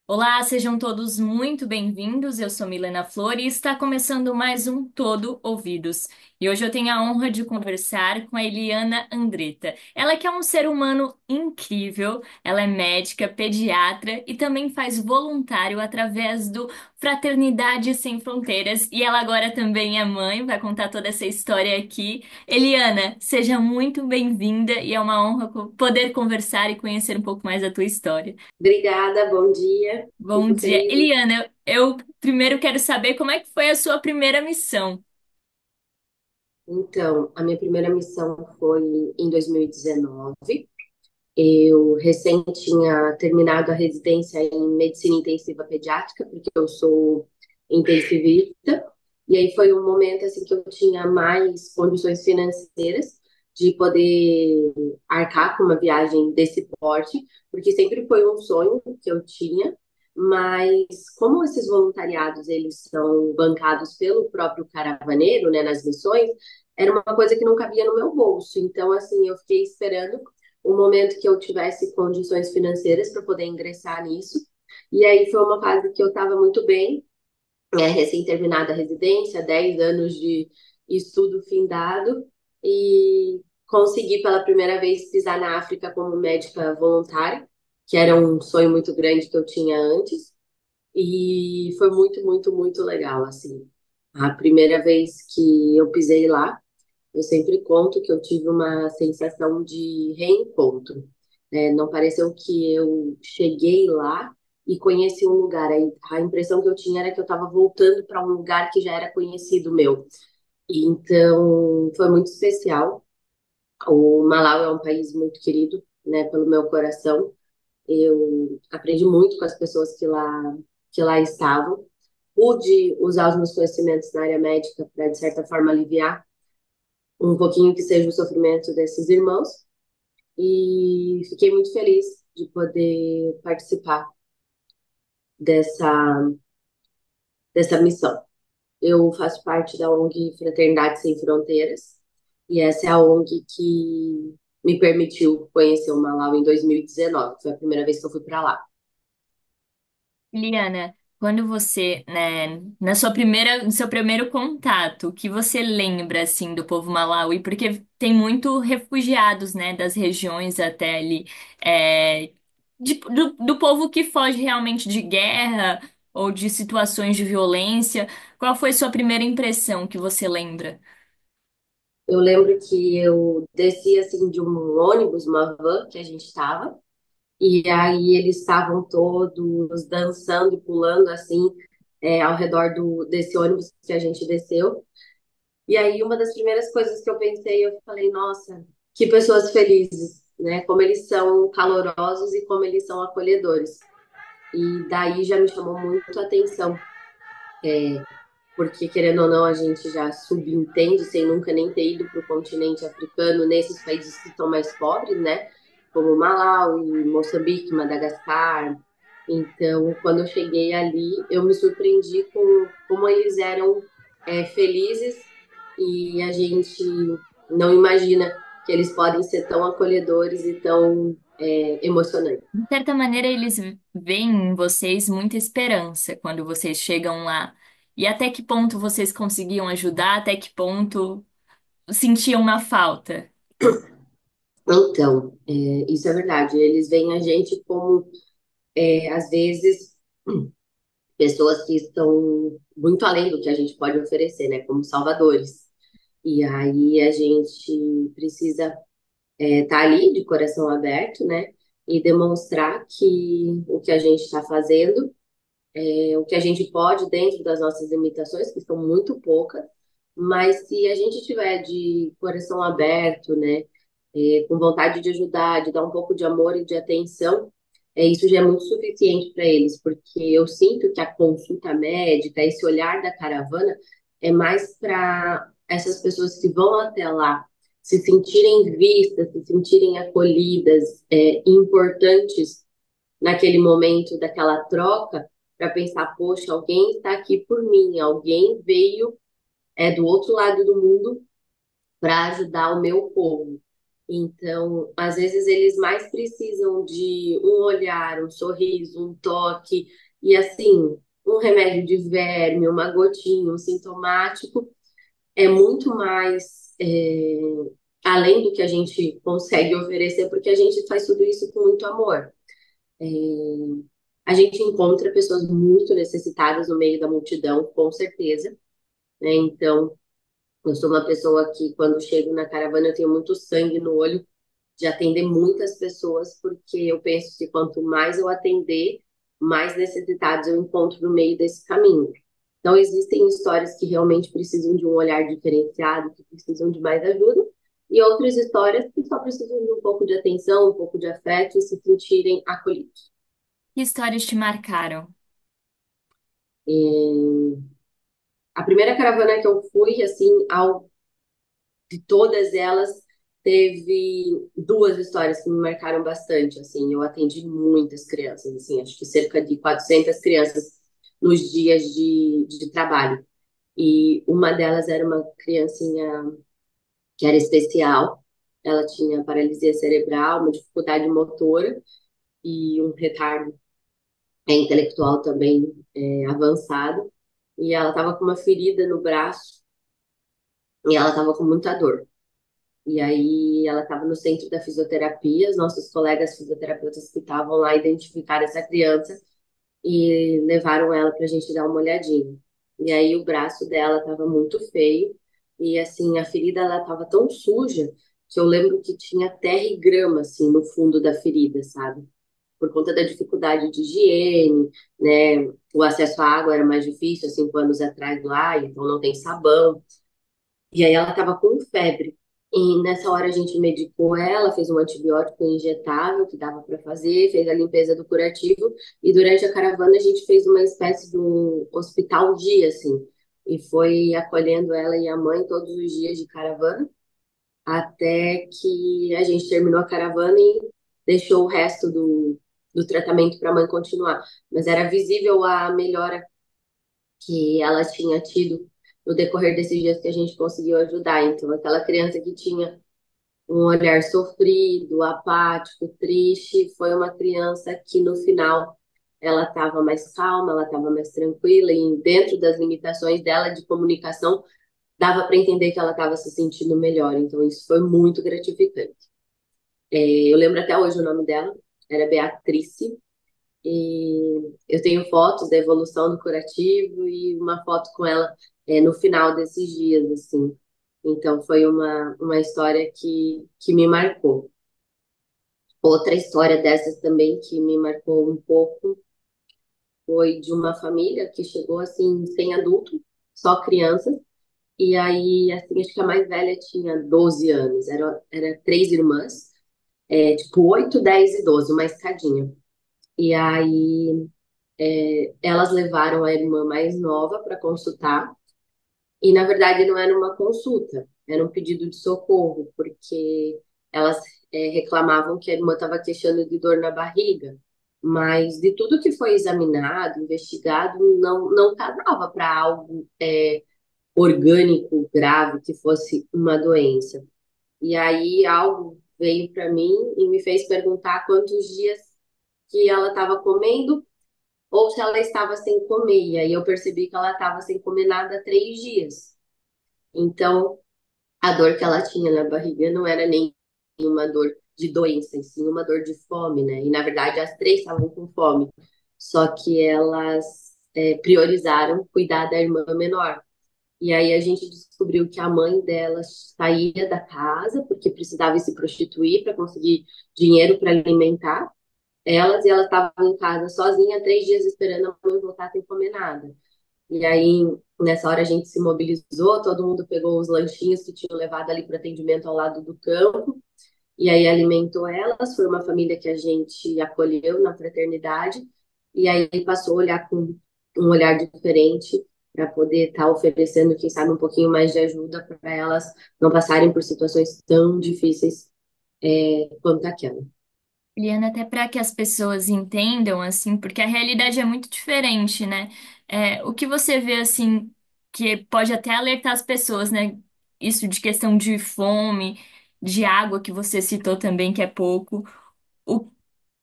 Olá, sejam todos muito bem-vindos. Eu sou Milena Flor e está começando mais um Todo Ouvidos. E hoje eu tenho a honra de conversar com a Eliana Andretta. Ela que é um ser humano incrível, ela é médica, pediatra e também faz voluntário através do Fraternidade Sem Fronteiras. E ela agora também é mãe, vai contar toda essa história aqui. Eliana, seja muito bem-vinda e é uma honra poder conversar e conhecer um pouco mais da tua história. Obrigada, bom dia. Bom Fico dia. feliz. Eliana, eu primeiro quero saber como é que foi a sua primeira missão. Então, a minha primeira missão foi em 2019. Eu recém tinha terminado a residência em medicina intensiva pediátrica, porque eu sou intensivista. E aí foi um momento assim que eu tinha mais condições financeiras de poder arcar com uma viagem desse porte, porque sempre foi um sonho que eu tinha, mas como esses voluntariados eles são bancados pelo próprio caravaneiro, né, nas missões, era uma coisa que não cabia no meu bolso. Então, assim, eu fiquei esperando o momento que eu tivesse condições financeiras para poder ingressar nisso. E aí foi uma fase que eu estava muito bem, recém-terminada a residência, 10 anos de estudo findado, e consegui pela primeira vez pisar na África como médica voluntária, que era um sonho muito grande que eu tinha antes, e foi muito, muito, muito legal, assim. A primeira vez que eu pisei lá, eu sempre conto que eu tive uma sensação de reencontro. Não pareceu que eu cheguei lá e conheci um lugar. A impressão que eu tinha era que eu estava voltando para um lugar que já era conhecido meu. E então foi muito especial. O Malau é um país muito querido, né, pelo meu coração. Eu aprendi muito com as pessoas que lá estavam. Pude usar os meus conhecimentos na área médica para, de certa forma, aliviar um pouquinho que seja o sofrimento desses irmãos e fiquei muito feliz de poder participar dessa, dessa missão. Eu faço parte da ONG Fraternidade Sem Fronteiras e essa é a ONG que me permitiu conhecer o Malau em 2019, foi a primeira vez que eu fui para lá. Eliana, quando você, né, no seu primeiro contato, o que você lembra, assim, do povo Malawi? Porque tem muito refugiados, né, das regiões até ali, é, do povo que foge realmente de guerra ou de situações de violência. Qual foi sua primeira impressão que você lembra? Eu lembro que eu desci assim de um ônibus, uma van que a gente estava, e aí eles estavam todos dançando e pulando assim ao redor desse ônibus que a gente desceu. E aí uma das primeiras coisas que eu pensei, eu falei, nossa, que pessoas felizes, né? Como eles são calorosos e como eles são acolhedores. E daí já me chamou muito a atenção, porque querendo ou não, a gente já subentende, sem nunca nem ter ido para o continente africano, nesses países que estão mais pobres, né? Como Malawi, Moçambique, Madagascar. Então, quando eu cheguei ali, eu me surpreendi com como eles eram felizes e a gente não imagina que eles podem ser tão acolhedores e tão emocionantes. De certa maneira, eles veem em vocês muita esperança quando vocês chegam lá. E até que ponto vocês conseguiam ajudar? Até que ponto sentiam uma falta? Então, isso é verdade. Eles veem a gente como, às vezes, pessoas que estão muito além do que a gente pode oferecer, né? Como salvadores. E aí a gente precisa estar ali de coração aberto, né? E demonstrar que o que a gente está fazendo, o que a gente pode dentro das nossas limitações, que são muito poucas, mas se a gente tiver de coração aberto, né? Com vontade de ajudar, de dar um pouco de amor e de atenção, isso já é muito suficiente para eles, porque eu sinto que a consulta médica, esse olhar da caravana, é mais para essas pessoas que vão até lá se sentirem vistas, se sentirem acolhidas, importantes naquele momento daquela troca, para pensar, poxa, alguém está aqui por mim, alguém veio do outro lado do mundo para ajudar o meu povo. Então, às vezes eles mais precisam de um olhar, um sorriso, um toque, e assim, um remédio de verme, uma gotinha, um sintomático, é muito mais além do que a gente consegue oferecer, porque a gente faz tudo isso com muito amor. A gente encontra pessoas muito necessitadas no meio da multidão, com certeza, né? Então, eu sou uma pessoa que, quando chego na caravana, eu tenho muito sangue no olho de atender muitas pessoas, porque eu penso que quanto mais eu atender, mais necessitados eu encontro no meio desse caminho. Então, existem histórias que realmente precisam de um olhar diferenciado, que precisam de mais ajuda, e outras histórias que só precisam de um pouco de atenção, um pouco de afeto e se sentirem acolhidos. Que histórias te marcaram? E a primeira caravana que eu fui, assim, de todas elas, teve duas histórias que me marcaram bastante, assim, eu atendi muitas crianças, assim, acho que cerca de 400 crianças nos dias de trabalho. E uma delas era uma criancinha que era especial, ela tinha paralisia cerebral, uma dificuldade motora e um retardo intelectual também avançado, e ela estava com uma ferida no braço e ela estava com muita dor. E aí ela estava no centro da fisioterapia, os nossos colegas fisioterapeutas que estavam lá identificaram essa criança e levaram ela para a gente dar uma olhadinha. E aí o braço dela estava muito feio e assim a ferida ela estava tão suja que eu lembro que tinha terra e grama assim no fundo da ferida, sabe? Por conta da dificuldade de higiene, né? O acesso à água era mais difícil, 5 anos atrás lá, então não tem sabão. E aí ela estava com febre. E nessa hora a gente medicou ela, fez um antibiótico injetável que dava para fazer, fez a limpeza do curativo e durante a caravana a gente fez uma espécie de um hospital dia, assim, e foi acolhendo ela e a mãe todos os dias de caravana até que a gente terminou a caravana e deixou o resto do tratamento para a mãe continuar. Mas era visível a melhora que ela tinha tido no decorrer desses dias que a gente conseguiu ajudar. Então, aquela criança que tinha um olhar sofrido, apático, triste, foi uma criança que no final ela estava mais calma, ela estava mais tranquila e dentro das limitações dela de comunicação dava para entender que ela estava se sentindo melhor. Então, isso foi muito gratificante. Eu lembro até hoje o nome dela, era Beatrice. E eu tenho fotos da evolução do curativo e uma foto com ela no final desses dias, assim. Então, foi uma história que me marcou. Outra história dessas também que me marcou um pouco foi de uma família que chegou, assim, sem adulto, só crianças. E aí, assim, acho que a mais velha tinha 12 anos. Era três irmãs, tipo 8, 10 e 12, uma escadinha. E aí elas levaram a irmã mais nova para consultar, e na verdade não era uma consulta, era um pedido de socorro, porque elas reclamavam que a irmã estava queixando de dor na barriga, mas de tudo que foi examinado, investigado, não casava para algo orgânico grave que fosse uma doença. E aí algo veio para mim e me fez perguntar quantos dias que ela estava comendo ou se ela estava sem comer. E aí eu percebi que ela estava sem comer nada há 3 dias. Então, a dor que ela tinha na barriga não era nem uma dor de doença, e sim uma dor de fome, né? E na verdade as três estavam com fome, só que elas priorizaram cuidar da irmã menor. E aí a gente descobriu que a mãe delas saía da casa porque precisava se prostituir para conseguir dinheiro para alimentar elas, e elas estavam em casa sozinha 3 dias esperando a mãe voltar sem comer nada. E aí, nessa hora, a gente se mobilizou, todo mundo pegou os lanchinhos que tinham levado ali para atendimento ao lado do campo, e aí alimentou elas. Foi uma família que a gente acolheu na fraternidade, e aí passou a olhar com um olhar diferente para poder estar oferecendo, quem sabe, um pouquinho mais de ajuda para elas não passarem por situações tão difíceis quanto aquela. Liana, até para que as pessoas entendam, assim, porque a realidade é muito diferente, né? O que você vê, assim, que pode até alertar as pessoas, né? Isso de questão de fome, de água que você citou também, que é pouco. O-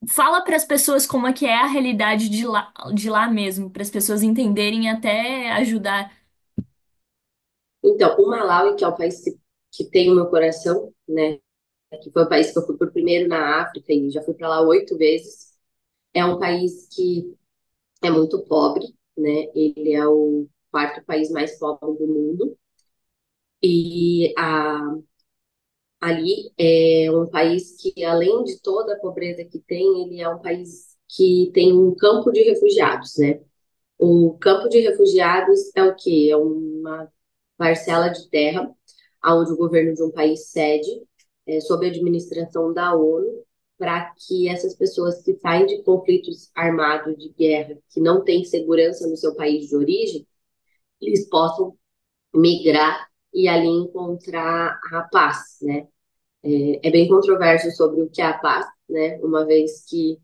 Fala para as pessoas como é que é a realidade de lá mesmo, para as pessoas entenderem e até ajudar. Então, o Malawi, que é o país que tem o meu coração, né? Que foi o país que eu fui por primeiro na África e já fui para lá 8 vezes. É um país que é muito pobre, né? Ele é o quarto país mais pobre do mundo. E ali é um país que, além de toda a pobreza que tem, ele é um país que tem um campo de refugiados, né? O campo de refugiados é o quê? É uma parcela de terra onde o governo de um país cede, sob a administração da ONU, para que essas pessoas que saem de conflitos armados, de guerra, que não têm segurança no seu país de origem, eles possam migrar e ali encontrar a paz, né? É bem controverso sobre o que é a paz, né? Uma vez que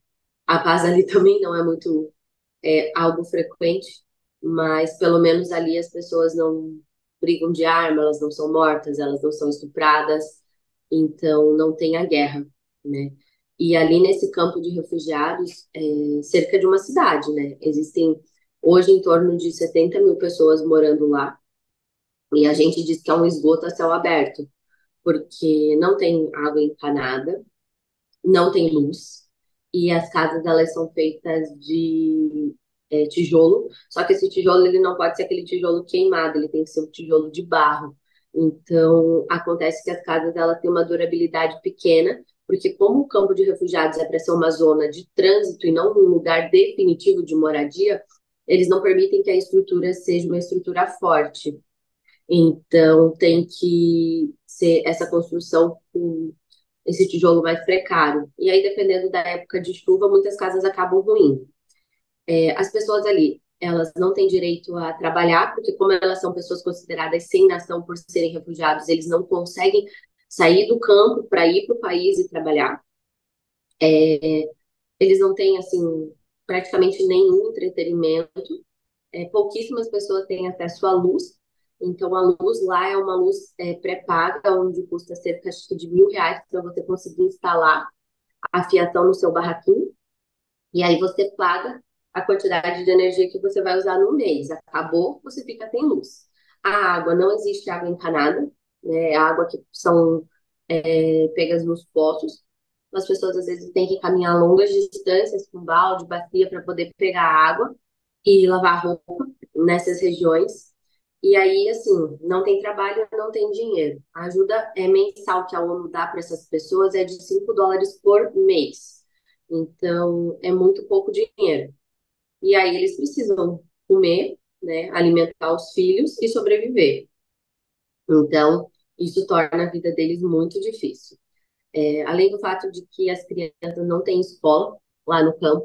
a paz ali também não é muito algo frequente, mas pelo menos ali as pessoas não brigam de arma, elas não são mortas, elas não são estupradas, então não tem a guerra, né? E ali nesse campo de refugiados, cerca de uma cidade, né? Existem hoje em torno de 70 mil pessoas morando lá, e a gente diz que é um esgoto a céu aberto, porque não tem água encanada, não tem luz e as casas elas são feitas de tijolo, só que esse tijolo ele não pode ser aquele tijolo queimado, ele tem que ser um tijolo de barro. Então acontece que as casas elas têm uma durabilidade pequena, porque como o campo de refugiados é para ser uma zona de trânsito e não um lugar definitivo de moradia, eles não permitem que a estrutura seja uma estrutura forte. Então tem que ser essa construção com esse tijolo mais precário. E aí, dependendo da época de chuva, muitas casas acabam ruindo. As pessoas ali, elas não têm direito a trabalhar, porque como elas são pessoas consideradas sem nação por serem refugiados, eles não conseguem sair do campo para ir para o país e trabalhar. Eles não têm, assim, praticamente nenhum entretenimento. Pouquíssimas pessoas têm acesso à luz. Então, a luz lá é uma luz pré-paga, onde custa cerca acho que, de R$ 1.000 para você conseguir instalar a fiação no seu barraquinho. E aí você paga a quantidade de energia que você vai usar no mês. Acabou, você fica sem luz. A água, não existe água encanada, né? A água que são pegas nos poços. As pessoas às vezes têm que caminhar longas distâncias com balde, bacia para poder pegar água e lavar roupa nessas regiões. E aí, assim, não tem trabalho, não tem dinheiro. A ajuda mensal que a ONU dá para essas pessoas é de US$ 5 por mês. Então, é muito pouco dinheiro. E aí eles precisam comer, né, alimentar os filhos e sobreviver. Então, isso torna a vida deles muito difícil. Além do fato de que as crianças não têm escola lá no campo,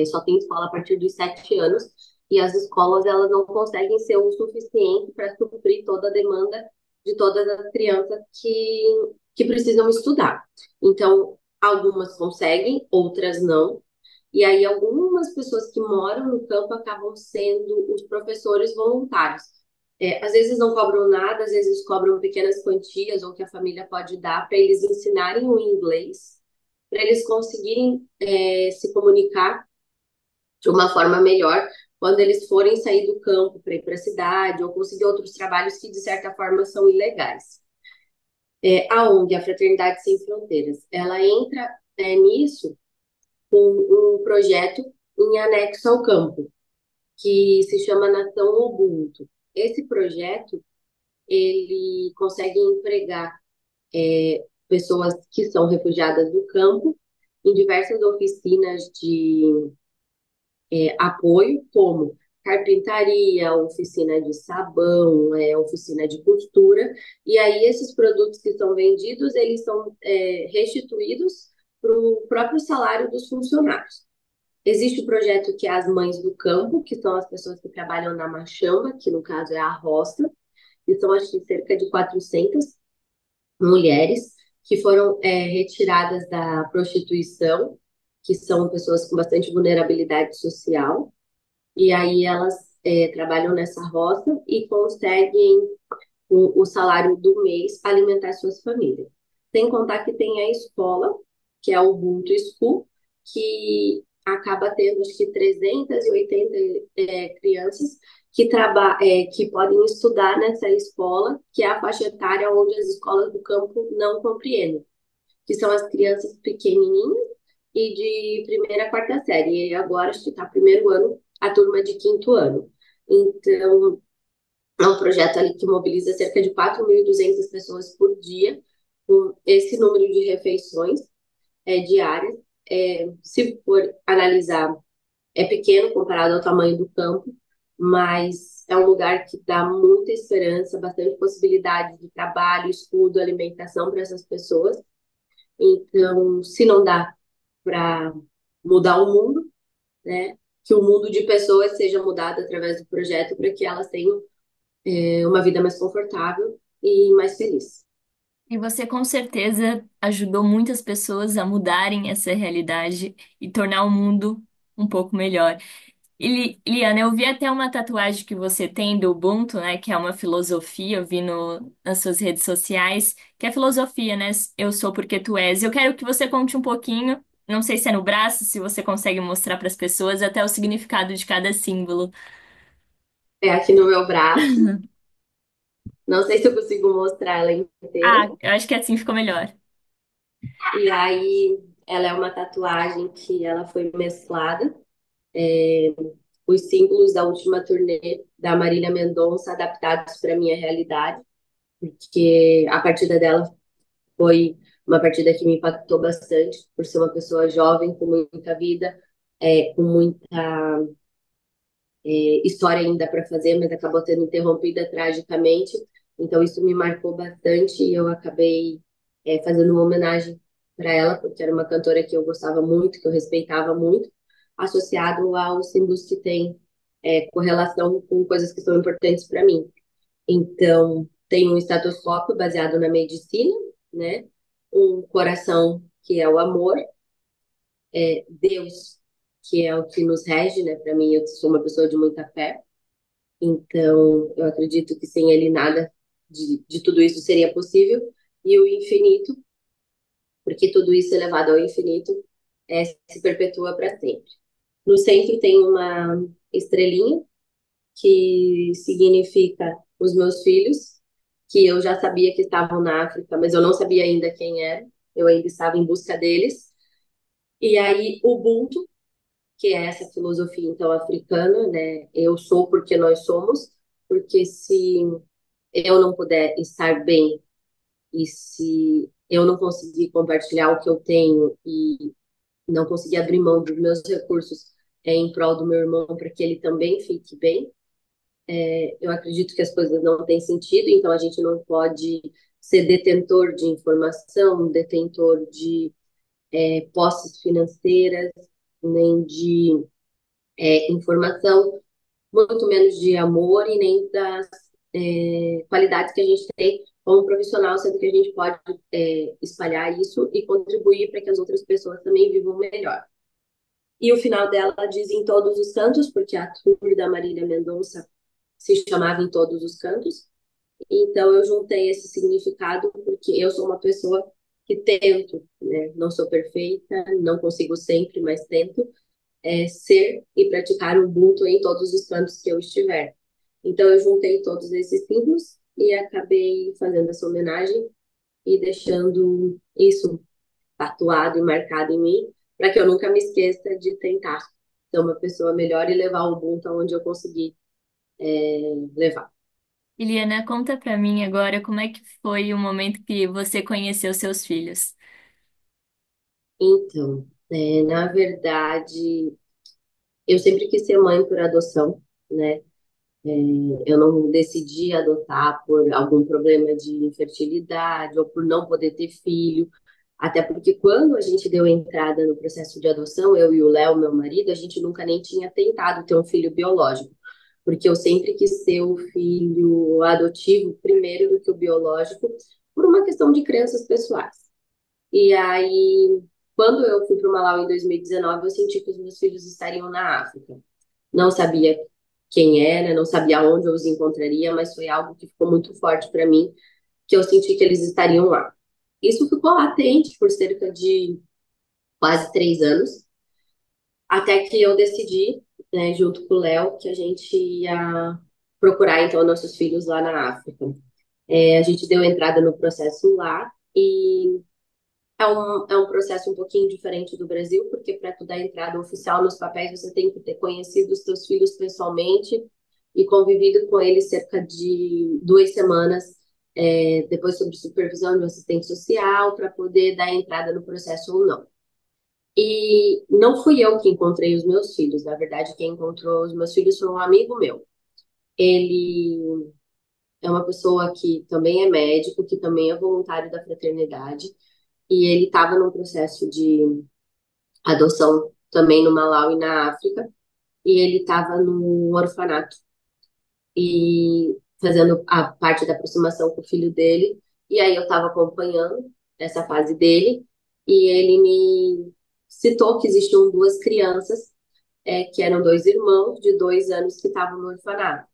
só tem escola a partir dos 7 anos, e as escolas elas não conseguem ser o suficiente para suprir toda a demanda de todas as crianças que precisam estudar. Então, algumas conseguem, outras não. E aí, algumas pessoas que moram no campo acabam sendo os professores voluntários. Às vezes não cobram nada, às vezes cobram pequenas quantias ou que a família pode dar para eles ensinarem o inglês, para eles conseguirem se comunicar de uma forma melhor quando eles forem sair do campo para ir para a cidade ou conseguir outros trabalhos que, de certa forma, são ilegais. A ONG, a Fraternidade Sem Fronteiras, ela entra nisso com um projeto em anexo ao campo, que se chama Nação Ubuntu. Esse projeto ele consegue empregar pessoas que são refugiadas do campo em diversas oficinas de apoio, como carpintaria, oficina de sabão, oficina de costura, e aí esses produtos que são vendidos, eles são restituídos para o próprio salário dos funcionários. Existe o projeto que é as Mães do Campo, que são as pessoas que trabalham na machamba, que no caso é a roça, e são acho que cerca de 400 mulheres que foram retiradas da prostituição, que são pessoas com bastante vulnerabilidade social, e aí elas trabalham nessa roça e conseguem, com o salário do mês, alimentar suas famílias. Sem contar que tem a escola, que é o Ubuntu School, que acaba tendo, acho que 380 crianças que podem estudar nessa escola, que é a faixa etária onde as escolas do campo não compreendem, que são as crianças pequenininhas e de primeira a quarta série. E agora acho que está primeiro ano, a turma de quinto ano. Então, é um projeto ali que mobiliza cerca de 4.200 pessoas por dia, com esse número de refeições diárias. Se for analisar, é pequeno comparado ao tamanho do campo, mas é um lugar que dá muita esperança, bastante possibilidade de trabalho, estudo, alimentação para essas pessoas. Então, se não dá para mudar o mundo, né, que o mundo de pessoas seja mudado através do projeto para que elas tenham uma vida mais confortável e mais feliz. E você com certeza ajudou muitas pessoas a mudarem essa realidade e tornar o mundo um pouco melhor. E, Liana, eu vi até uma tatuagem que você tem do Ubuntu, né? Que é uma filosofia, eu vi nas suas redes sociais, que é filosofia, né? Eu sou porque tu és. Eu quero que você conte um pouquinho, não sei se é no braço, se você consegue mostrar para as pessoas até o significado de cada símbolo. É aqui no meu braço. Não sei se eu consigo mostrar ela inteira. Ah, eu acho que assim ficou melhor. E aí, ela é uma tatuagem que ela foi mesclada. Os símbolos da última turnê da Marília Mendonça adaptados para minha realidade, porque a partida dela foi uma partida que me impactou bastante, por ser uma pessoa jovem, com muita vida, com muita história ainda para fazer, mas acabou sendo interrompida tragicamente. Então, isso me marcou bastante e eu acabei fazendo uma homenagem para ela, porque era uma cantora que eu gostava muito, que eu respeitava muito, associado aos símbolos que têm correlação com coisas que são importantes para mim. Então, tem um estetoscópio baseado na medicina, né? Um coração, que é o amor, Deus, que é o que nos rege, né? Para mim, eu sou uma pessoa de muita fé. Então, eu acredito que sem ele nada de tudo isso seria possível. E o infinito, porque tudo isso elevado ao infinito se perpetua para sempre. No centro tem uma estrelinha que significa os meus filhos, que eu já sabia que estavam na África, mas eu não sabia ainda quem era. Eu ainda estava em busca deles. E aí, Ubuntu, que é essa filosofia então africana, né? Eu sou porque nós somos, porque se eu não puder estar bem e se eu não conseguir compartilhar o que eu tenho e não conseguir abrir mão dos meus recursos em prol do meu irmão para que ele também fique bem, eu acredito que as coisas não têm sentido, então a gente não pode ser detentor de informação, detentor de posses financeiras, nem de informação, muito menos de amor e nem das qualidades que a gente tem como profissional, sendo que a gente pode espalhar isso e contribuir para que as outras pessoas também vivam melhor. E o final dela diz em todos os cantos, porque a tour da Marília Mendonça se chamava Em Todos os Cantos. Então eu juntei esse significado porque eu sou uma pessoa que tento, né? Não sou perfeita, não consigo sempre, mas tento ser e praticar o Ubuntu em todos os cantos que eu estiver. Então eu juntei todos esses símbolos e acabei fazendo essa homenagem e deixando isso tatuado e marcado em mim, para que eu nunca me esqueça de tentar ser uma pessoa melhor e levar o Ubuntu aonde eu conseguir levar. Eliana, conta pra mim agora como é que foi o momento que você conheceu seus filhos. Então, na verdade, eu sempre quis ser mãe por adoção, né? Eu não decidi adotar por algum problema de infertilidade ou por não poder ter filho. Até porque quando a gente deu entrada no processo de adoção, eu e o Léo, meu marido, a gente nunca nem tinha tentado ter um filho biológico. Porque eu sempre quis ser o filho adotivo primeiro do que o biológico, por uma questão de crenças pessoais. E aí, quando eu fui para o Malau em 2019, eu senti que os meus filhos estariam na África. Não sabia quem era, não sabia onde eu os encontraria, mas foi algo que ficou muito forte para mim, que eu senti que eles estariam lá. Isso ficou latente por cerca de quase 3 anos, até que eu decidi, né, junto com o Léo, que a gente ia procurar então nossos filhos lá na África. A gente deu entrada no processo lá e é um processo um pouquinho diferente do Brasil, porque para tu dar entrada oficial nos papéis, você tem que ter conhecido os teus filhos pessoalmente e convivido com eles cerca de 2 semanas, depois sob supervisão de um assistente social, para poder dar entrada no processo ou não. E não fui eu que encontrei os meus filhos, na verdade, quem encontrou os meus filhos foi um amigo meu. Ele é uma pessoa que também é médico, que também é voluntário da fraternidade, e ele estava num processo de adoção também no Malau e na África, e ele estava no orfanato e fazendo a parte da aproximação com o filho dele, e aí eu estava acompanhando essa fase dele, e ele me citou que existiam duas crianças, que eram dois irmãos de 2 anos que estavam no orfanato.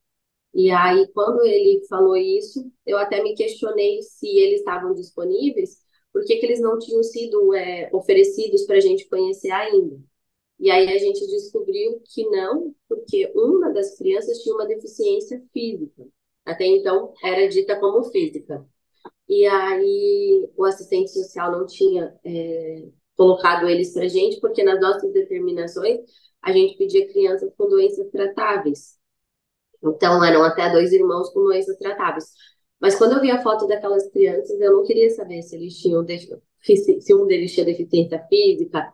E aí, quando ele falou isso, eu até me questionei se eles estavam disponíveis, por que que eles não tinham sido, oferecidos para a gente conhecer ainda. E aí a gente descobriu que não, porque uma das crianças tinha uma deficiência física. Até então era dita como física. E aí o assistente social não tinha, colocado eles para gente, porque nas nossas determinações a gente pedia crianças com doenças tratáveis. Então, eram até dois irmãos com doenças tratáveis. Mas quando eu vi a foto daquelas crianças, eu não queria saber se eles tinham se um deles tinha deficiência física,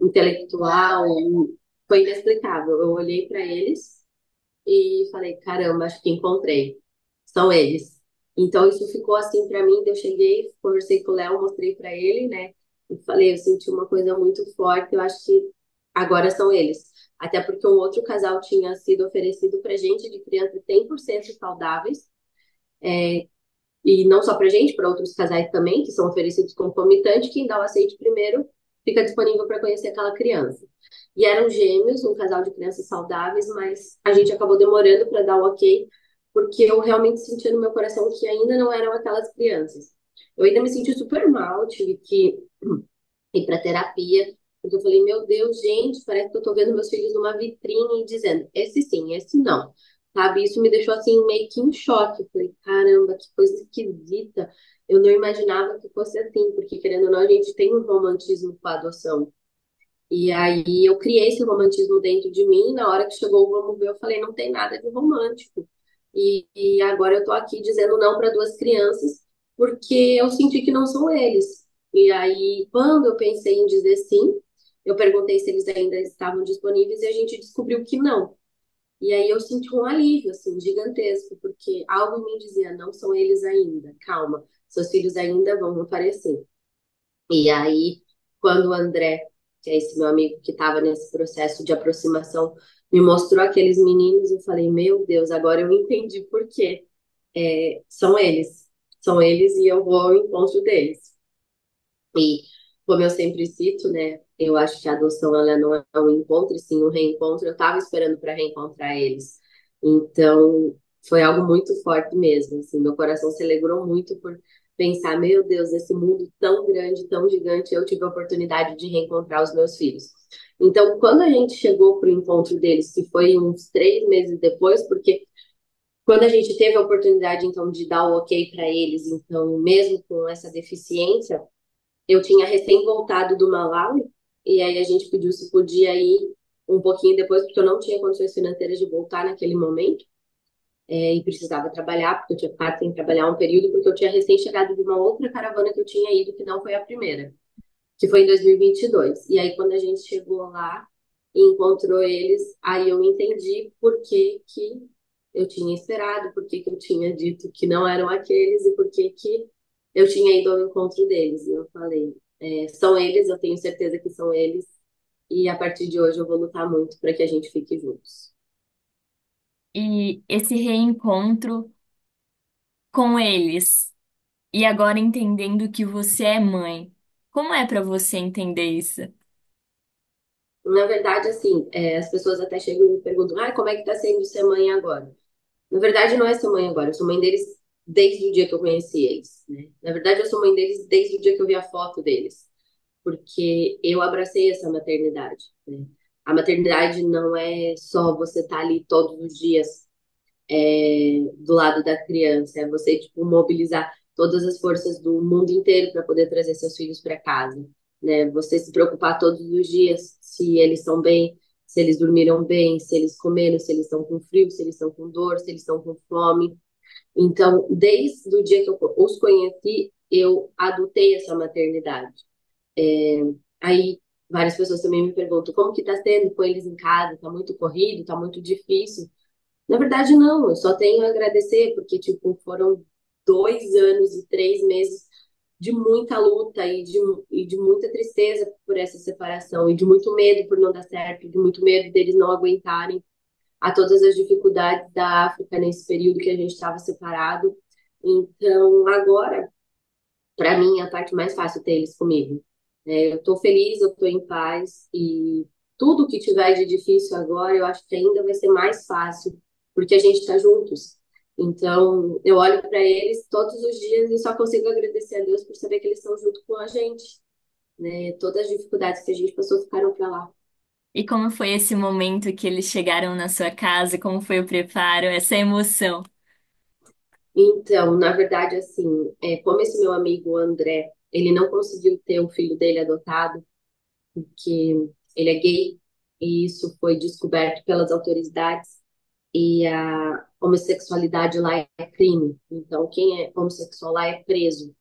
intelectual. Foi inexplicável. Eu olhei para eles e falei, caramba, acho que encontrei. São eles. Então, isso ficou assim para mim. Eu cheguei, conversei com o Léo, mostrei para ele, né? E falei, eu senti uma coisa muito forte. Eu acho que agora são eles. Até porque um outro casal tinha sido oferecido para gente de crianças 100% saudáveis. E não só para gente, para outros casais também, que são oferecidos concomitante. Quem dá o aceite primeiro fica disponível para conhecer aquela criança. E eram gêmeos, um casal de crianças saudáveis, mas a gente acabou demorando para dar o ok, porque eu realmente sentia no meu coração que ainda não eram aquelas crianças. Eu ainda me senti super mal, tive que ir para terapia, porque eu falei, meu Deus, gente, parece que eu tô vendo meus filhos numa vitrine e dizendo, esse sim, esse não. Sabe? Isso me deixou assim meio que em choque. Eu falei, caramba, que coisa esquisita. Eu não imaginava que fosse assim, porque querendo ou não, a gente tem um romantismo com a adoção. E aí eu criei esse romantismo dentro de mim. Na hora que chegou o vamos ver, eu falei, não tem nada de romântico. E agora eu tô aqui dizendo não para duas crianças, porque eu senti que não são eles. E aí, quando eu pensei em dizer sim, eu perguntei se eles ainda estavam disponíveis e a gente descobriu que não. E aí eu senti um alívio, assim, gigantesco, porque algo em mim dizia, não são eles ainda, calma, seus filhos ainda vão aparecer. E aí, quando o André, que é esse meu amigo que estava nesse processo de aproximação, me mostrou aqueles meninos, eu falei, meu Deus, agora eu entendi por quê. São eles e eu vou ao encontro deles. E, como eu sempre cito, né, eu acho que a adoção ela não é um encontro, e sim um reencontro. Eu estava esperando para reencontrar eles. Então, foi algo muito forte mesmo, assim, meu coração se alegrou muito por pensar, meu Deus, esse mundo tão grande, tão gigante, eu tive a oportunidade de reencontrar os meus filhos. Então, quando a gente chegou para o encontro deles, que foi uns 3 meses depois, porque quando a gente teve a oportunidade, então, de dar o ok para eles, então, mesmo com essa deficiência, eu tinha recém voltado do Malawi, e aí a gente pediu se podia ir um pouquinho depois, porque eu não tinha condições financeiras de voltar naquele momento, e precisava trabalhar, porque eu tinha ficado sem trabalhar um período, porque eu tinha recém chegado de uma outra caravana que eu tinha ido, que não foi a primeira, que foi em 2022. E aí, quando a gente chegou lá e encontrou eles, aí eu entendi por que que eu tinha esperado, por que que eu tinha dito que não eram aqueles e por que que eu tinha ido ao encontro deles. E eu falei, são eles, eu tenho certeza que são eles, e a partir de hoje eu vou lutar muito para que a gente fique juntos. E esse reencontro com eles, e agora entendendo que você é mãe, como é pra você entender isso? Na verdade, assim, as pessoas até chegam e me perguntam, como é que tá sendo ser mãe agora? Na verdade, não é ser mãe agora, eu sou mãe deles desde o dia que eu conheci eles, né? Na verdade, eu sou mãe deles desde o dia que eu vi a foto deles, porque eu abracei essa maternidade, né? A maternidade não é só você estar ali todos os dias do lado da criança, é você tipo mobilizar todas as forças do mundo inteiro para poder trazer seus filhos para casa, né? Você se preocupar todos os dias se eles estão bem, se eles dormiram bem, se eles comeram, se eles estão com frio, se eles estão com dor, se eles estão com fome. Então, desde o dia que eu os conheci, eu adotei essa maternidade. Aí várias pessoas também me perguntam como que tá sendo com eles em casa, tá muito corrido, tá muito difícil. Na verdade, não, eu só tenho a agradecer, porque, tipo, foram 2 anos e 3 meses de muita luta e de muita tristeza por essa separação, e de muito medo por não dar certo, de muito medo deles não aguentarem a todas as dificuldades da África nesse período que a gente estava separado. Então, agora, para mim, é a parte mais fácil ter eles comigo. Eu estou feliz, eu estou em paz e tudo que tiver de difícil agora, eu acho que ainda vai ser mais fácil, porque a gente está juntos. Então, eu olho para eles todos os dias e só consigo agradecer a Deus por saber que eles estão junto com a gente, né? Todas as dificuldades que a gente passou ficaram para lá. E como foi esse momento que eles chegaram na sua casa? Como foi o preparo, essa emoção? Então, na verdade, assim, como esse meu amigo André, ele não conseguiu ter o filho dele adotado, porque ele é gay, e isso foi descoberto pelas autoridades, e a homossexualidade lá é crime. Então, quem é homossexual lá é preso.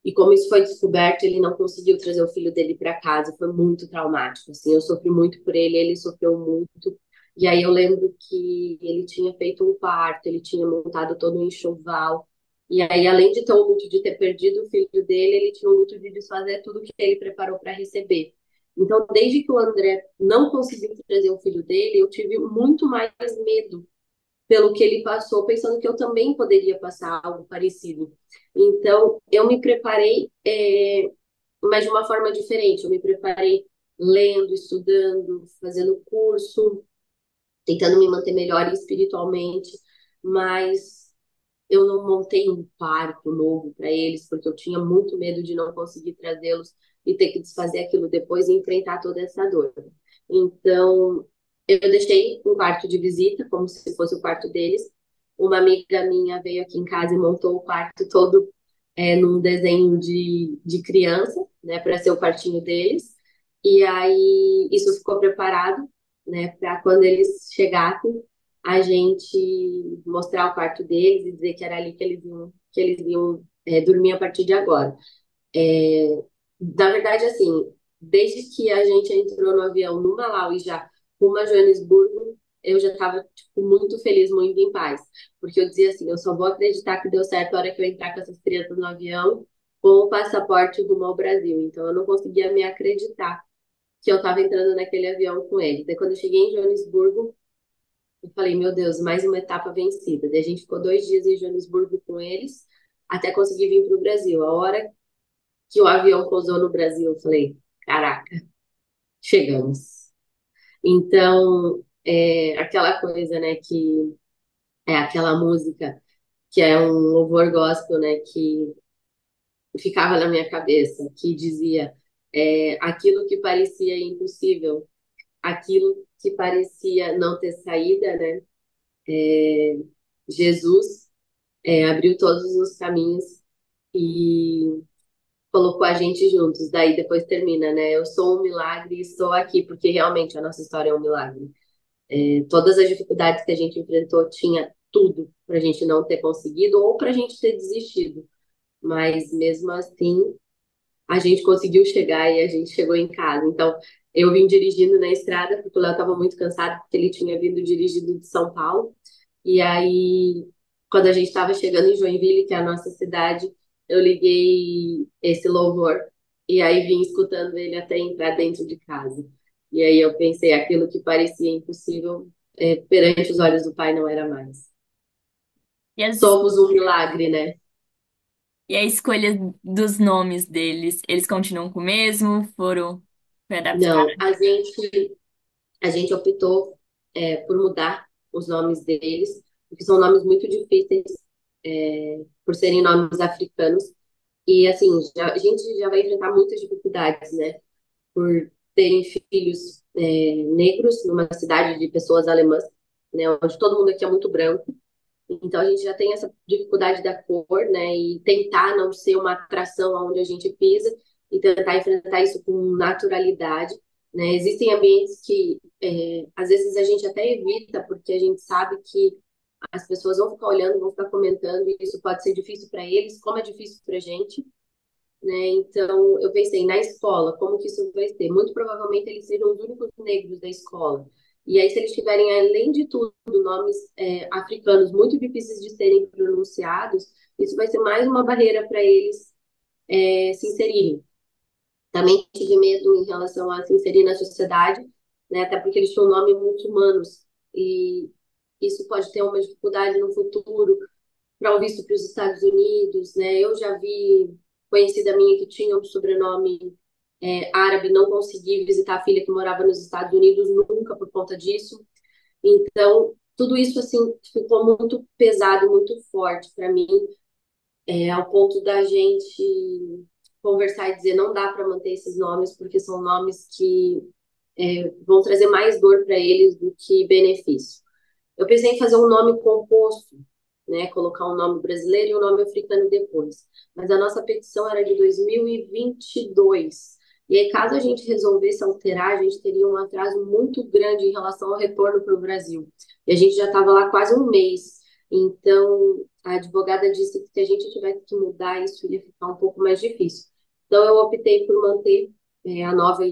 E como isso foi descoberto, ele não conseguiu trazer o filho dele para casa. Foi muito traumático. Assim, eu sofri muito por ele, ele sofreu muito. E aí eu lembro que ele tinha feito um parto, ele tinha montado todo um enxoval. E aí, além de ter o luto de ter perdido o filho dele, ele tinha o luto de desfazer tudo que ele preparou para receber. Então, desde que o André não conseguiu trazer o filho dele, eu tive muito mais medo pelo que ele passou, pensando que eu também poderia passar algo parecido. Então, eu me preparei, mas de uma forma diferente. Eu me preparei lendo, estudando, fazendo curso, tentando me manter melhor espiritualmente, mas eu não montei um quarto novo para eles, porque eu tinha muito medo de não conseguir trazê-los e ter que desfazer aquilo depois e enfrentar toda essa dor. Então, eu deixei um quarto de visita, como se fosse o quarto deles. Uma amiga minha veio aqui em casa e montou o quarto todo num desenho de criança, né, para ser o quartinho deles. E aí isso ficou preparado, né, para quando eles chegassem, a gente mostrar o quarto deles e dizer que era ali que eles iam dormir a partir de agora. É, Na verdade, assim, desde que a gente entrou no avião no Malawi já rumo a Joanesburgo, eu já estava tipo, muito feliz, muito em paz. Porque eu dizia assim, eu só vou acreditar que deu certo a hora que eu entrar com essas crianças no avião com o passaporte rumo ao Brasil. Então eu não conseguia me acreditar que eu estava entrando naquele avião com eles. Daí quando eu cheguei em Joanesburgo, eu falei, meu Deus, mais uma etapa vencida. Daí a gente ficou 2 dias em Joanesburgo com eles, até conseguir vir para o Brasil. A hora que o avião pousou no Brasil, eu falei, caraca, chegamos. Então, aquela coisa, né, que é aquela música que é um louvor gospel, né, que ficava na minha cabeça, que dizia aquilo que parecia impossível, aquilo que parecia não ter saída, né, Jesus abriu todos os caminhos e colocou a gente juntos. Daí depois termina, né? Eu sou um milagre e estou aqui, porque realmente a nossa história é um milagre. Todas as dificuldades que a gente enfrentou tinha tudo para a gente não ter conseguido ou para a gente ter desistido. Mas mesmo assim, a gente conseguiu chegar e a gente chegou em casa. Então, eu vim dirigindo na estrada, porque o Léo estava muito cansado, porque ele tinha vindo dirigindo de São Paulo. E aí, quando a gente estava chegando em Joinville, que é a nossa cidade, eu liguei esse louvor e aí vim escutando ele até entrar dentro de casa. E aí eu pensei, aquilo que parecia impossível, perante os olhos do Pai não era mais. E, as, Somos um milagre, né? e a escolha dos nomes deles, eles continuam com o mesmo? Foi adaptar? Não, a gente optou por mudar os nomes deles, porque são nomes muito difíceis por serem nomes africanos. E assim, a gente já vai enfrentar muitas dificuldades, né? Por terem filhos negros numa cidade de pessoas alemãs, né? Onde todo mundo aqui é muito branco. Então a gente já tem essa dificuldade da cor, né? E tentar não ser uma atração aonde a gente pisa e tentar enfrentar isso com naturalidade, né? Existem ambientes que às vezes a gente até evita porque a gente sabe que as pessoas vão ficar olhando, vão ficar comentando e isso pode ser difícil para eles, como é difícil para a gente, né? Então eu pensei na escola, como que isso vai ser? Muito provavelmente eles serão os únicos negros da escola. E aí, se eles tiverem, além de tudo, nomes africanos muito difíceis de serem pronunciados, isso vai ser mais uma barreira para eles se inserirem. Também tive medo em relação a se inserir na sociedade, né? Até porque eles tinham nome muçulmanos e isso pode ter uma dificuldade no futuro para o visto para os Estados Unidos, né? Eu já vi conhecida minha que tinha um sobrenome árabe, não consegui visitar a filha que morava nos Estados Unidos nunca por conta disso. Então, tudo isso assim ficou muito pesado, muito forte para mim, ao ponto da gente conversar e dizer não dá para manter esses nomes porque são nomes que vão trazer mais dor para eles do que benefício. Eu pensei em fazer um nome composto, né? Colocar um nome brasileiro e um nome africano depois. Mas a nossa petição era de 2022. E aí, caso a gente resolvesse alterar, a gente teria um atraso muito grande em relação ao retorno para o Brasil. E a gente já estava lá quase um mês. Então, a advogada disse que se a gente tivesse que mudar, isso ia ficar um pouco mais difícil. Então, eu optei por manter a nova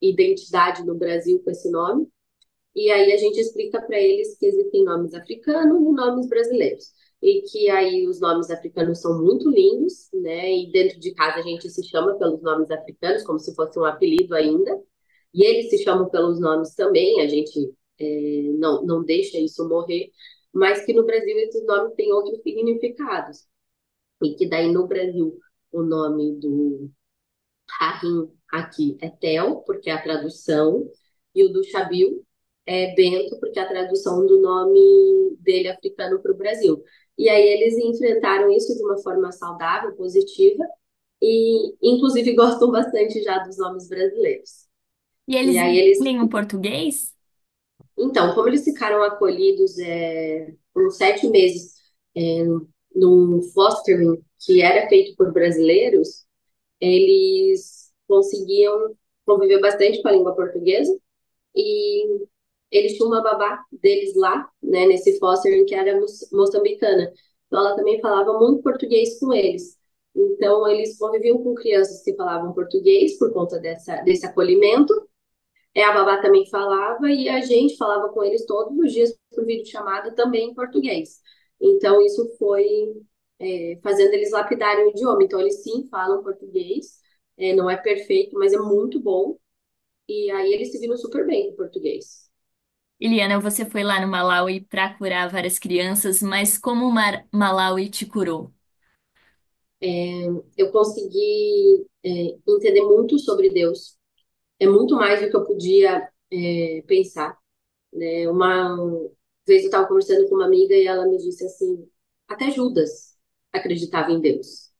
identidade no Brasil com esse nome. E aí a gente explica para eles que existem nomes africanos e nomes brasileiros. E que aí os nomes africanos são muito lindos, né? E dentro de casa a gente se chama pelos nomes africanos, como se fosse um apelido ainda. E eles se chamam pelos nomes também, a gente não deixa isso morrer. Mas que no Brasil esses nomes têm outros significados. E que daí no Brasil o nome do Rahim aqui é Theo, porque é a tradução, e o do Shabil é Bento, porque é a tradução do nome dele africano para o Brasil. E aí eles enfrentaram isso de uma forma saudável, positiva, e inclusive gostam bastante já dos nomes brasileiros. E E eles aí eles, entendem o português? então, como eles ficaram acolhidos por 7 meses é, num fostering que era feito por brasileiros, eles conseguiam conviver bastante com a língua portuguesa e eles tinham uma babá deles lá, né, nesse fostering que era moçambicana. Então ela também falava muito português com eles. Então eles conviviam com crianças que falavam português por conta desse acolhimento. A babá também falava e a gente falava com eles todos os dias por videochamada também em português. Então isso foi fazendo eles lapidarem o idioma. Então, eles sim falam português, não é perfeito, mas é muito bom. E aí eles se viram super bem com o português. Eliana, você foi lá no Malawi para curar várias crianças, mas como o Malawi te curou? Eu consegui entender muito sobre Deus. É muito mais do que eu podia pensar. Né? Uma vez eu estava conversando com uma amiga e ela me disse assim, até Judas acreditava em Deus.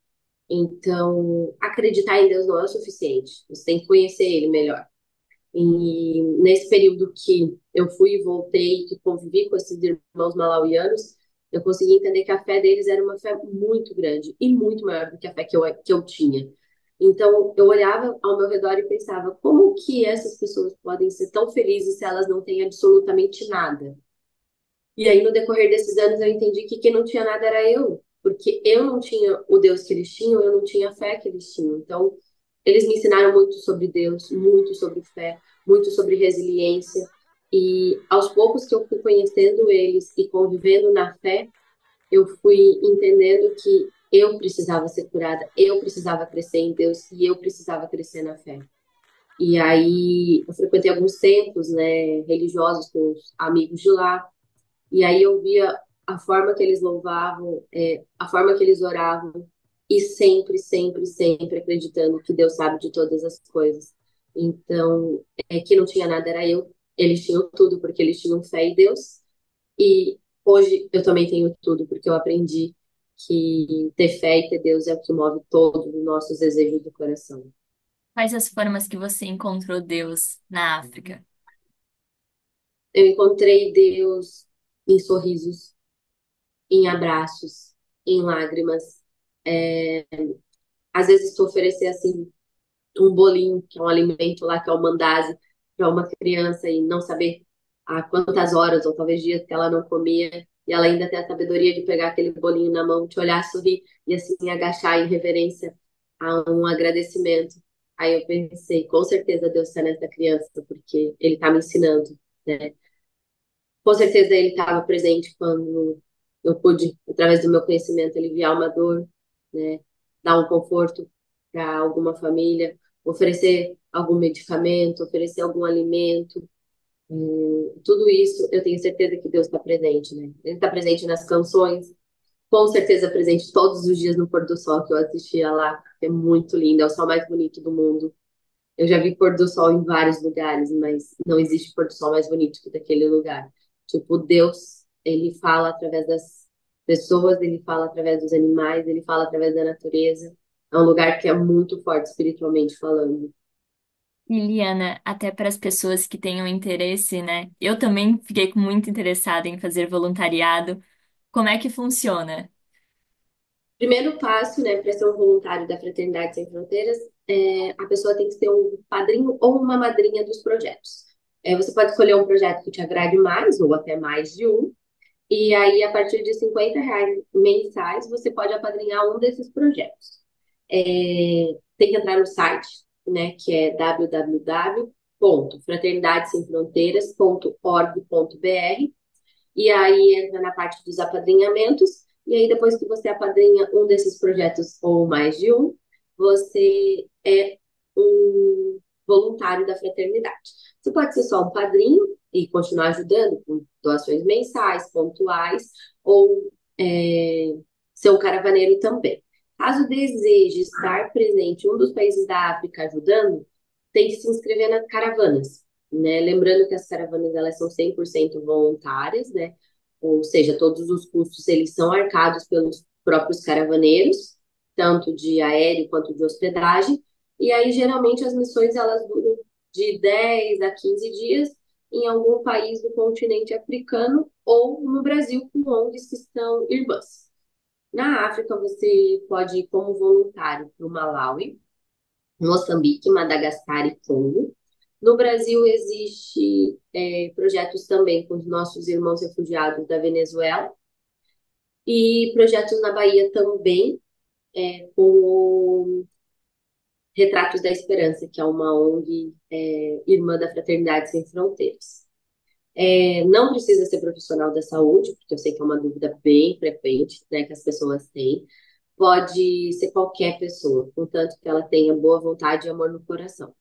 Então, acreditar em Deus não é o suficiente. Você tem que conhecer Ele melhor. E nesse período que eu fui e voltei, que convivi com esses irmãos malauianos, eu consegui entender que a fé deles era uma fé muito grande e muito maior do que a fé que eu tinha. Então, eu olhava ao meu redor e pensava, como que essas pessoas podem ser tão felizes se elas não têm absolutamente nada? E aí, no decorrer desses anos, eu entendi que quem não tinha nada era eu, porque eu não tinha o Deus que eles tinham, eu não tinha a fé que eles tinham. Então, eles me ensinaram muito sobre Deus, muito sobre fé, muito sobre resiliência. E aos poucos que eu fui conhecendo eles e convivendo na fé, eu fui entendendo que eu precisava ser curada, eu precisava crescer em Deus e eu precisava crescer na fé. E aí, eu frequentei alguns templos, né, religiosos com os amigos de lá. E aí eu via a forma que eles louvavam, a forma que eles oravam, e sempre, sempre, sempre acreditando que Deus sabe de todas as coisas. Então, que não tinha nada era eu, eles tinham tudo porque eles tinham fé em Deus, e hoje eu também tenho tudo porque eu aprendi. que ter fé e ter Deus é o que move todos os nossos desejos do coração. Quais as formas que você encontrou Deus na África? Eu encontrei Deus em sorrisos, em abraços, em lágrimas. É, às vezes, tu oferecer assim um bolinho, que é um alimento lá, que é o mandazi, para uma criança e não saber há quantas horas ou talvez dias que ela não comia, e ela ainda tem a sabedoria de pegar aquele bolinho na mão, te olhar, sorrir e assim agachar em reverência a um agradecimento. Aí eu pensei, com certeza Deus está nessa criança, porque Ele está me ensinando, né? Com certeza Ele estava presente quando eu pude, através do meu conhecimento, aliviar uma dor, né? Dar um conforto para alguma família, oferecer algum medicamento, oferecer algum alimento. Tudo isso eu tenho certeza que Deus está presente, né? Ele está presente nas canções, com certeza presente todos os dias no pôr do sol que eu assistia lá, que é muito lindo, é o sol mais bonito do mundo. Eu já vi pôr do sol em vários lugares, mas não existe pôr do sol mais bonito que daquele lugar. Tipo, Deus, ele fala através das pessoas, ele fala através dos animais, ele fala através da natureza. É um lugar que é muito forte espiritualmente falando. Liliana, até para as pessoas que tenham interesse, né? Eu também fiquei muito interessada em fazer voluntariado. Como é que funciona? Primeiro passo, né, para ser um voluntário da Fraternidade Sem Fronteiras, a pessoa tem que ser um padrinho ou uma madrinha dos projetos. Você pode escolher um projeto que te agrade mais, ou até mais de um, e aí, a partir de R$ 50 mensais, você pode apadrinhar um desses projetos. Tem que entrar no site, né, que é www.fraternidadesemfronteiras.org.br, e aí entra na parte dos apadrinhamentos, e aí depois que você apadrinha um desses projetos ou mais de um, você é um voluntário da fraternidade. Você pode ser só um padrinho e continuar ajudando com doações mensais, pontuais, ou é, ser um caravaneiro também. Caso deseje estar presente em um dos países da África ajudando, tem que se inscrever nas caravanas, né? Lembrando que as caravanas elas são 100% voluntárias, né? Ou seja, todos os custos eles são arcados pelos próprios caravaneiros, tanto de aéreo quanto de hospedagem. E aí geralmente as missões elas duram de 10 a 15 dias em algum país do continente africano ou no Brasil com ONGs que estão irmãs. Na África você pode ir como voluntário para o Malawi, Moçambique, Madagascar e Congo. No Brasil, existe projetos também com os nossos irmãos refugiados da Venezuela e projetos na Bahia também, com o Retratos da Esperança, que é uma ONG irmã da Fraternidade Sem Fronteiras. Não precisa ser profissional da saúde, porque eu sei que é uma dúvida bem frequente, né, que as pessoas têm. Pode ser qualquer pessoa, contanto que ela tenha boa vontade e amor no coração.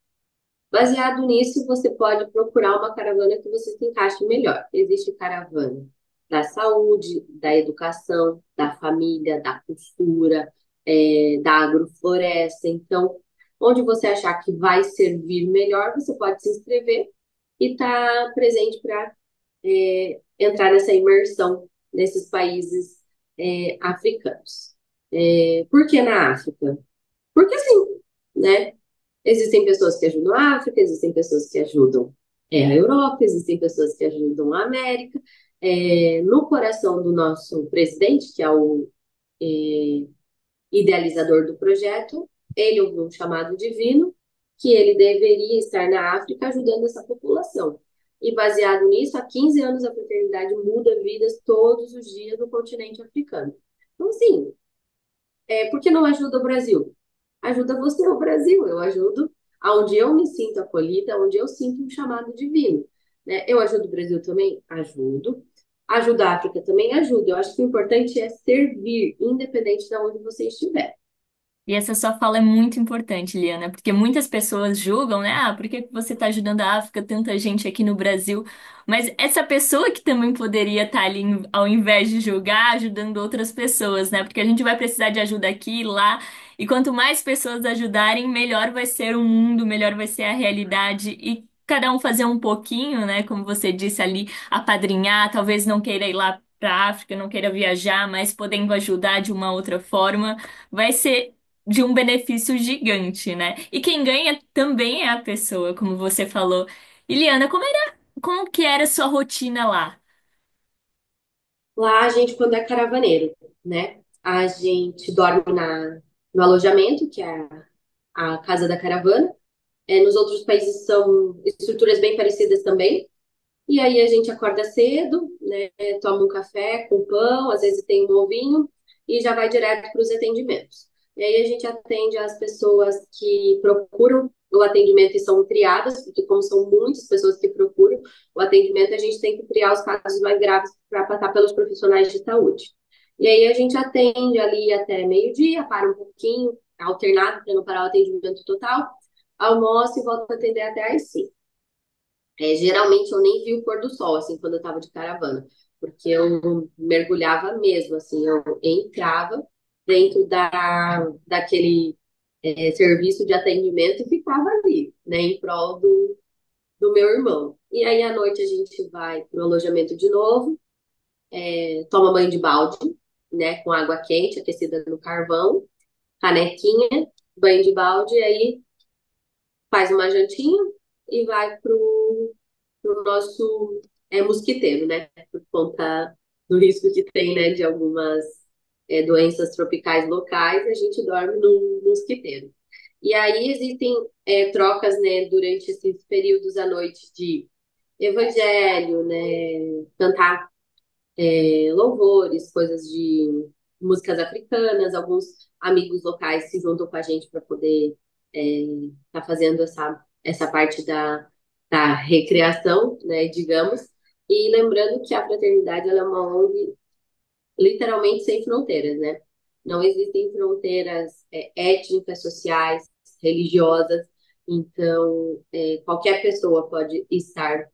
Baseado nisso, você pode procurar uma caravana que você se encaixe melhor. Existe caravana da saúde, da educação, da família, da costura, da agrofloresta. Então, onde você achar que vai servir melhor, você pode se inscrever e estar presente para entrar nessa imersão nesses países africanos. Por que na África? Porque assim, né? Existem pessoas que ajudam a África, existem pessoas que ajudam a Europa, existem pessoas que ajudam a América. No coração do nosso presidente, que é o é, idealizador do projeto, ele ouviu um chamado divino que ele deveria estar na África ajudando essa população. E baseado nisso, há 15 anos a fraternidade muda vidas todos os dias no continente africano. Então, assim, por que não ajuda o Brasil? Ajuda você, o Brasil. Eu ajudo aonde eu me sinto acolhida, onde eu sinto um chamado divino. Né? Eu ajudo o Brasil também? Ajudo. Ajudo a África também? Ajudo. Eu acho que o importante é servir, independente de onde você estiver. E essa sua fala é muito importante, Liana, porque muitas pessoas julgam, né? Ah, por que você está ajudando a África, tanta gente aqui no Brasil? Mas essa pessoa que também poderia estar ali, ao invés de julgar, ajudando outras pessoas, né? Porque a gente vai precisar de ajuda aqui e lá, e quanto mais pessoas ajudarem, melhor vai ser o mundo, melhor vai ser a realidade. Cada um fazer um pouquinho, né? Como você disse ali, apadrinhar, talvez não queira ir lá para a África, não queira viajar, mas podendo ajudar de uma outra forma, vai ser de um benefício gigante, né? E quem ganha também é a pessoa, como você falou. Iliana, como que era a sua rotina lá? Lá a gente, quando é caravaneiro, né? A gente dorme no alojamento, que é a casa da caravana. Nos outros países são estruturas bem parecidas também. E aí a gente acorda cedo, né? Toma um café com pão, às vezes tem um ovinho e já vai direto para os atendimentos. E aí a gente atende as pessoas que procuram o atendimento e são triadas, porque como são muitas pessoas que procuram o atendimento, a gente tem que triar os casos mais graves para passar pelos profissionais de saúde. E aí a gente atende ali até meio-dia, para um pouquinho, alternado para não parar o atendimento total, almoça e volta a atender até às 5. Geralmente eu nem vi o pôr do sol, assim, quando eu tava de caravana, porque eu mergulhava mesmo, assim, eu entrava dentro daquele serviço de atendimento e ficava ali, né, em prol do meu irmão. E aí à noite a gente vai pro alojamento de novo, toma banho de balde, né, com água quente, aquecida no carvão, canequinha, banho de balde, e aí faz uma jantinha e vai pro nosso mosquiteiro, né? Por conta do risco que tem, né, de algumas doenças tropicais locais, a gente dorme no mosquiteiro. E aí existem trocas, né, durante esses períodos à noite de evangelho, né, cantar louvores, coisas de músicas africanas, alguns amigos locais se juntam com a gente para poder estar fazendo essa parte da recreação, né, digamos. E lembrando que a fraternidade ela é uma ONG literalmente sem fronteiras, né? Não existem fronteiras étnicas, sociais, religiosas. Então, qualquer pessoa pode estar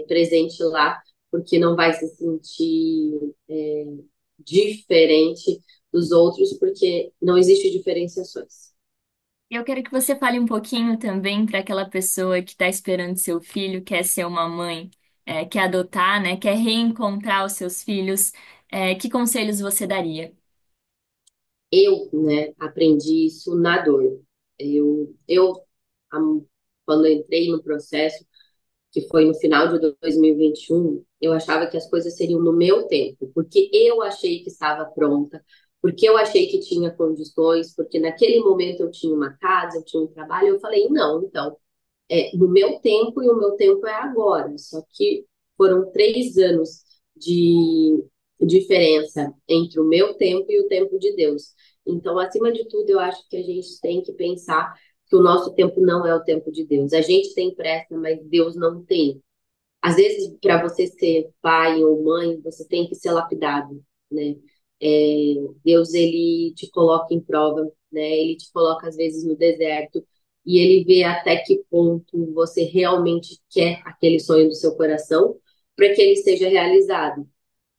presente lá, porque não vai se sentir é, diferente dos outros, porque não existe diferenciações. Eu quero que você fale um pouquinho também para aquela pessoa que está esperando seu filho, quer ser uma mãe, quer adotar, né, quer reencontrar os seus filhos. Que conselhos você daria? Eu, né, aprendi isso na dor. Eu am- quando eu entrei no processo, que foi no final de 2021, eu achava que as coisas seriam no meu tempo, porque eu achei que estava pronta, porque eu achei que tinha condições, porque naquele momento eu tinha uma casa, eu tinha um trabalho, eu falei, não, então, no meu tempo e o meu tempo é agora. Só que foram 3 anos de diferença entre o meu tempo e o tempo de Deus. Então, acima de tudo, eu acho que a gente tem que pensar que o nosso tempo não é o tempo de Deus. A gente tem pressa, mas Deus não tem. Às vezes, para você ser pai ou mãe, você tem que ser lapidado, né? Deus, ele te coloca em prova, né? Ele te coloca, às vezes, no deserto e ele vê até que ponto você realmente quer aquele sonho do seu coração para que ele seja realizado.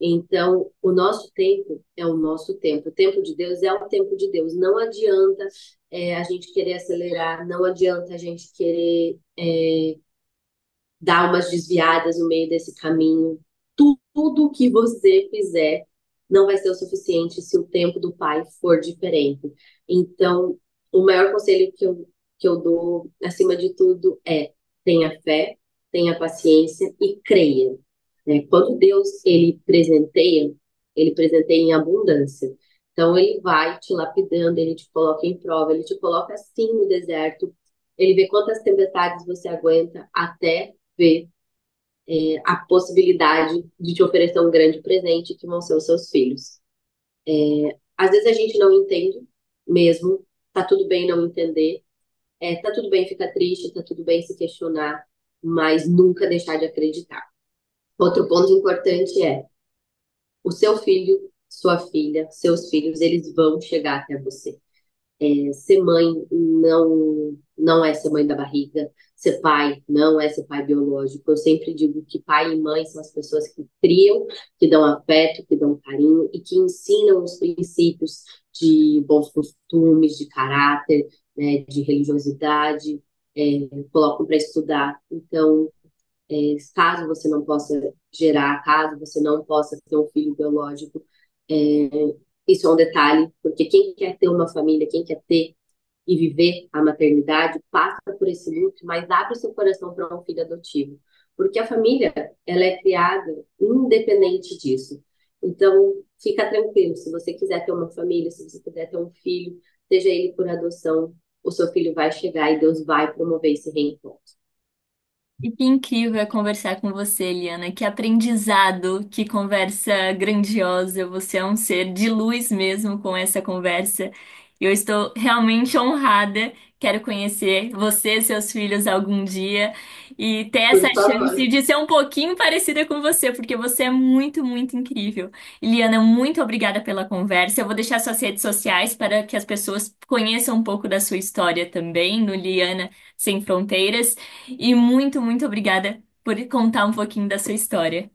Então, o nosso tempo é o nosso tempo. O tempo de Deus é o tempo de Deus. Não adianta a gente querer acelerar, não adianta a gente querer dar umas desviadas no meio desse caminho. Tudo que você fizer não vai ser o suficiente se o tempo do Pai for diferente. Então, o maior conselho que eu dou, acima de tudo, é tenha fé, tenha paciência e creia. Né? Quando Deus ele presenteia em abundância. Então, ele vai te lapidando, ele te coloca em prova, ele te coloca assim no deserto, ele vê quantas tempestades você aguenta até ver a possibilidade de te oferecer um grande presente que vão ser os seus filhos. Às vezes a gente não entende mesmo, tá tudo bem não entender, tá tudo bem ficar triste, tá tudo bem se questionar, mas nunca deixar de acreditar. Outro ponto importante é o seu filho, sua filha, seus filhos, eles vão chegar até você. Ser mãe não é ser mãe da barriga, ser pai não é ser pai biológico. Eu sempre digo que pai e mãe são as pessoas que criam, que dão afeto, que dão carinho e que ensinam os princípios de bons costumes, de caráter, né, de religiosidade, colocam para estudar. Então, caso você não possa gerar, caso você não possa ter um filho biológico, é, isso é um detalhe, porque quem quer ter uma família, quem quer ter e viver a maternidade, passa por esse luto, mas abre seu coração para um filho adotivo. Porque a família, ela é criada independente disso. Então, fica tranquilo, se você quiser ter uma família, se você quiser ter um filho, seja ele por adoção, o seu filho vai chegar e Deus vai promover esse reencontro. E que incrível é conversar com você, Eliana. Que aprendizado, que conversa grandiosa. Você é um ser de luz mesmo com essa conversa. Eu estou realmente honrada. Quero conhecer você e seus filhos algum dia e ter essa Por chance favor. de ser um pouquinho parecida com você, porque você é muito, muito incrível. Eliana, muito obrigada pela conversa. Eu vou deixar suas redes sociais para que as pessoas conheçam um pouco da sua história também, no Liana Sem Fronteiras. E muito, muito obrigada por contar um pouquinho da sua história.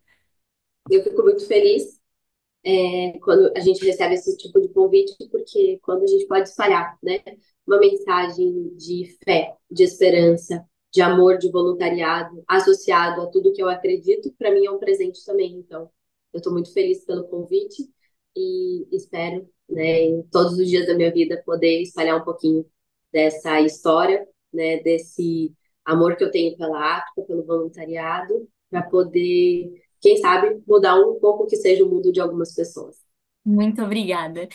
Eu fico muito feliz quando a gente recebe esse tipo de convite, porque quando a gente pode espalhar, né, uma mensagem de fé, de esperança, de amor, de voluntariado, associado a tudo que eu acredito, para mim é um presente também. Então, eu estou muito feliz pelo convite e espero, né, em todos os dias da minha vida poder espalhar um pouquinho dessa história, né, desse amor que eu tenho pela África, pelo voluntariado, para poder, quem sabe, mudar um pouco que seja o mundo de algumas pessoas. Muito obrigada.